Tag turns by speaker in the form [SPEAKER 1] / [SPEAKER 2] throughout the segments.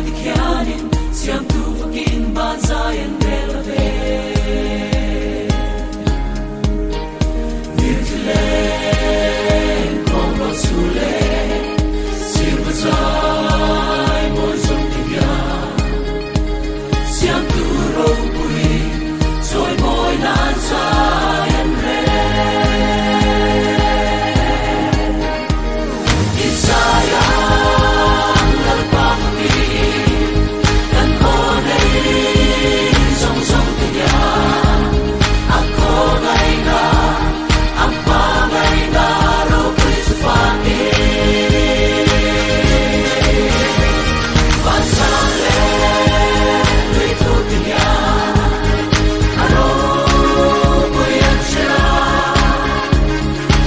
[SPEAKER 1] Dikianin siam tu fakin banzayan relave Virgile Konglo Sule Silvazai Moizum Tigya Siam tu Robui Soy Moy Lanzayan Re Isayang Lalpakti Dan Honay Song Song Tigya Ako ngay na Ang pangay na Robui Sufaki Bansale Luito Tigya Robui Ang siya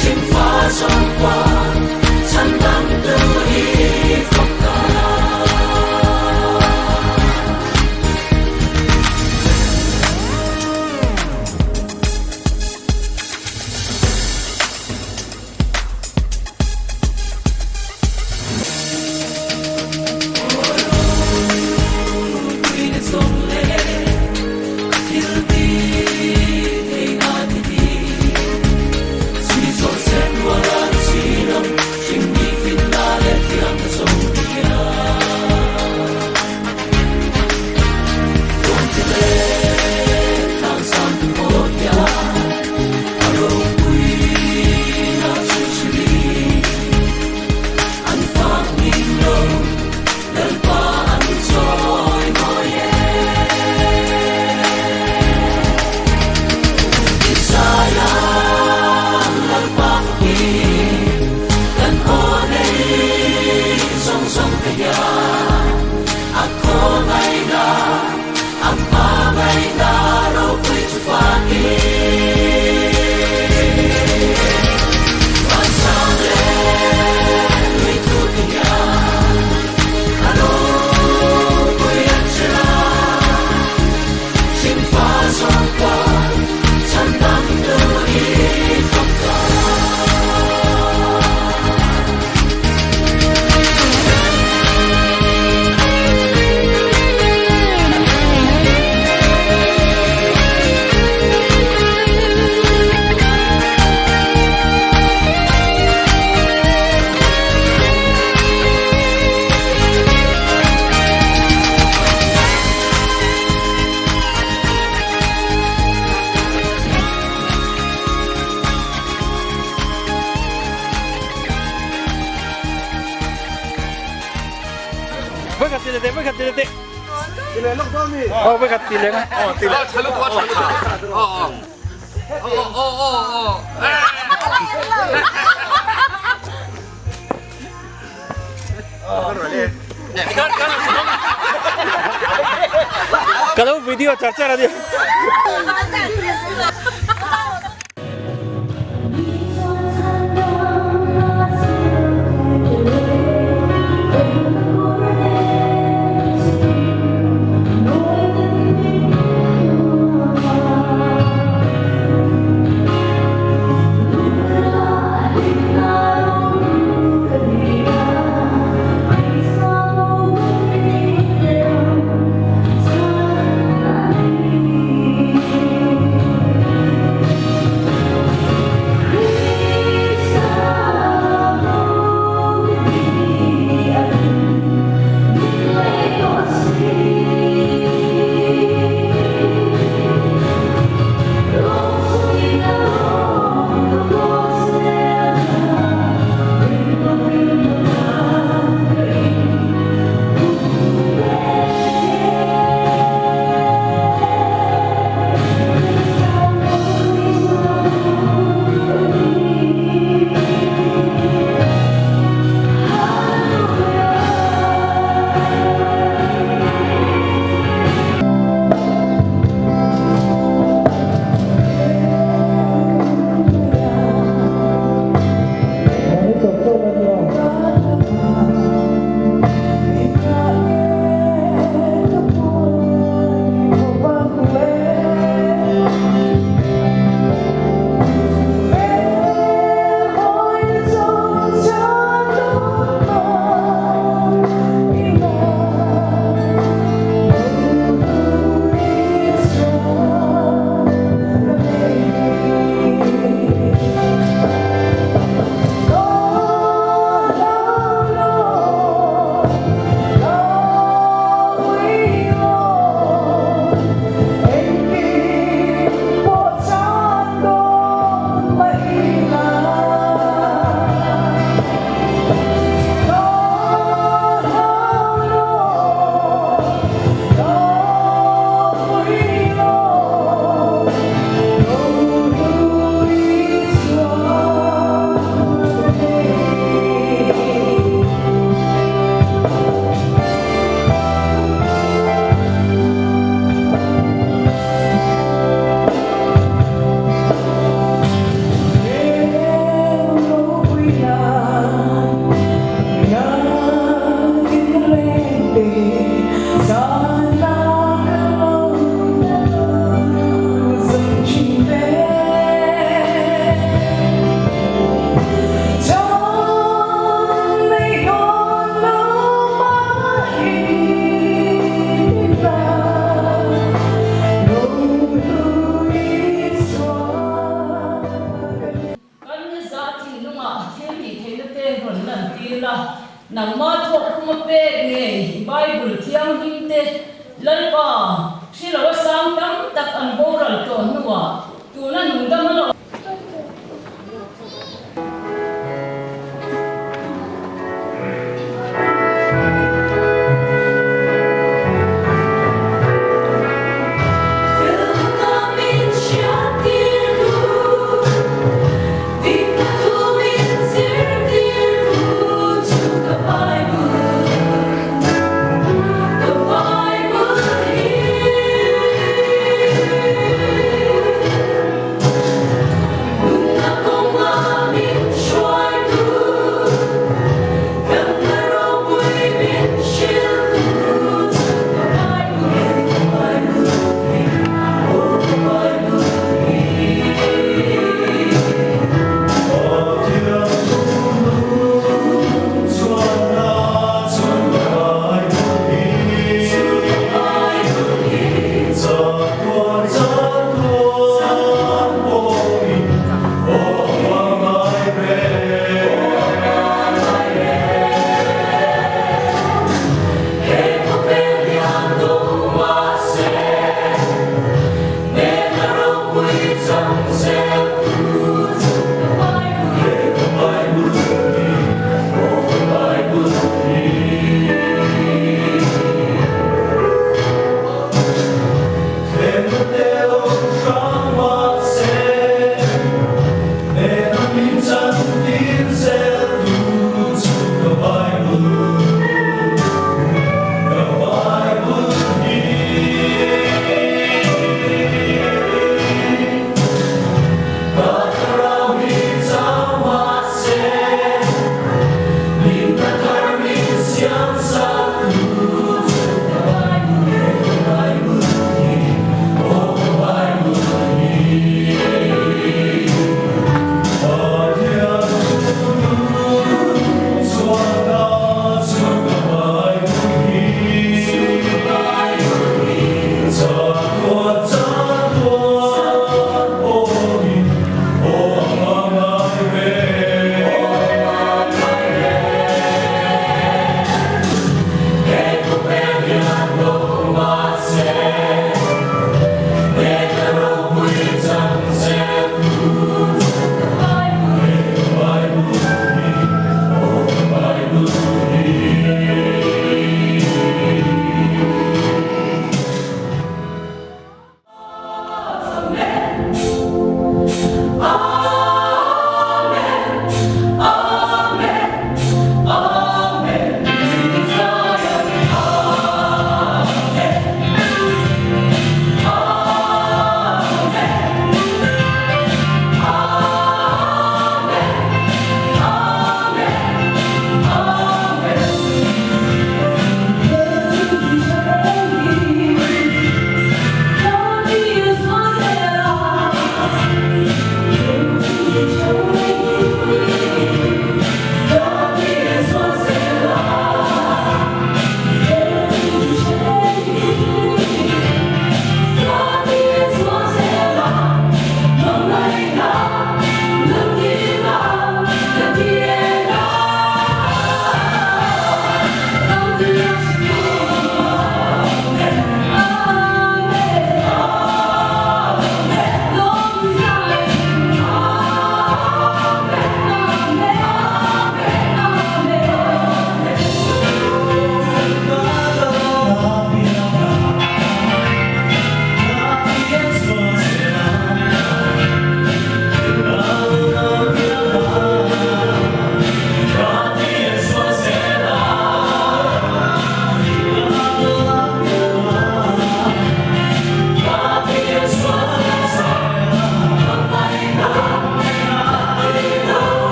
[SPEAKER 1] Shingfa Song Kwa Sandang Tui Fakta Pinit Songle Kilti Hey Aditi Siso Sen Waran Sinam Shingdi Finale Tiang Kasongtiya Kontile Tang Sang Tuotya Arong Kui Na Sushili Ang Fang Ninglo Lalpa Ang Soy Moye Isayang Lalpaki Dan Honay Song Song Kaya Ako ngay na Ang pangay na Robui Sufaki Bansale Luito Tigya Robui Ang siya Shingfa Song Kwa Sandang Tui Fakta
[SPEAKER 2] Berkat titik.
[SPEAKER 3] Dilelok to mi.
[SPEAKER 2] Oh, berkat titik.
[SPEAKER 3] Oh, tilek. Chalu to chalu. Oh.
[SPEAKER 2] Kalau video cacar dia.
[SPEAKER 4] Bible thiang him te lalpa sila sang tam tak an boral to nuwa tuna nung damalo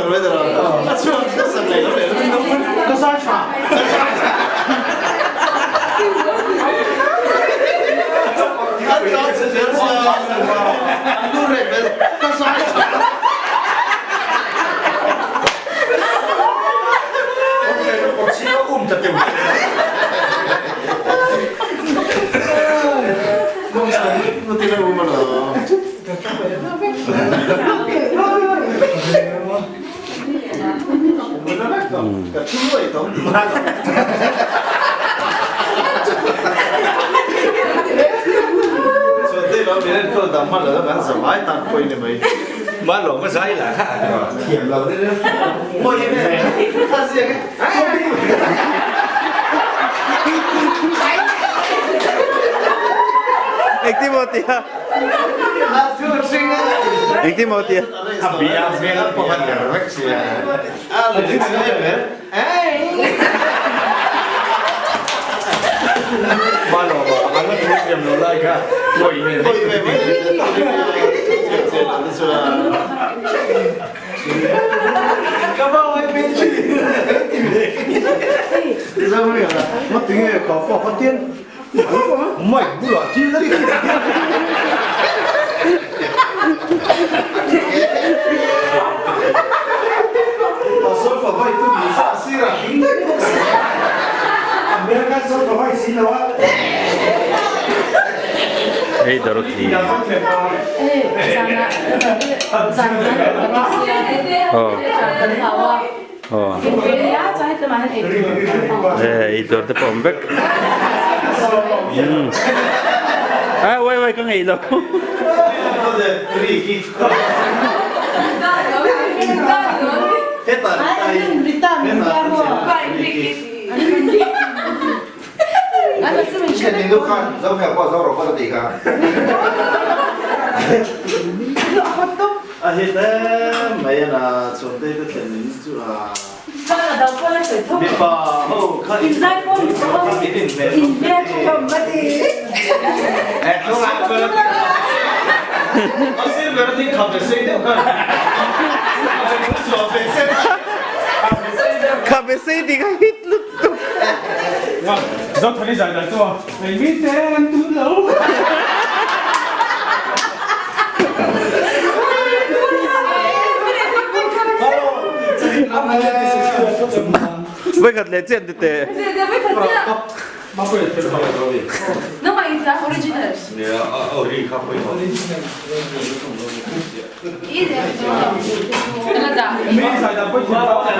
[SPEAKER 3] được bây giờ là chưa có sầm này nó để nó sai phạm anh nói sự việc là luôn này nó sai phạm ok chỉ có chặt tiền nó tiền đâu mà nó cả chú vậy thôi cho tới đó mình tôi tạm mà lỡ bạn sợ mãi tạm quên được mày
[SPEAKER 2] má lộn có giấy là khác
[SPEAKER 3] hiểm lỡ đấy nữa mỗi cái này ta gì cái
[SPEAKER 2] Anh Timothy à? Anh Timothy à?
[SPEAKER 3] Biar pokok gerek sih ya. Ah, lirik sini ber.
[SPEAKER 2] Mana apa? Angkat terus jam nol lagi kan? Boy ini.
[SPEAKER 3] Boy ini. Kamu mau benci? Sao vậy? Mất tiếng nghe có phò phát tiên. Mày bữa chi đấy. Só para vai tu bisa sira. Amerika só para vai sira wa.
[SPEAKER 2] Hey Dorothy. Hey Dorothy Pombek. À, quay có nghỉ đâu.
[SPEAKER 3] Hết rồi. Chuyện này đâu khăn, đâu phải qua rau có gì cả. Hiện tại mấy là chuẩn bị cái chuyện này chú à. Biết ba, hô, khăn. Khăn biết định về. Không làm cơ. xin về nó thích khắp để xây được không?
[SPEAKER 2] Cabecei di kahit lutok.
[SPEAKER 5] Wah, dot tadi saya dah tua. Ini jangan dulu.
[SPEAKER 2] Với gật lệ trên thì tệ.
[SPEAKER 5] Apa yang terbaik tadi?
[SPEAKER 6] Não vai entrar original.
[SPEAKER 3] Nè, ở đi khắp với họ.
[SPEAKER 6] Ela dá.
[SPEAKER 5] Ini saya dapat cerita.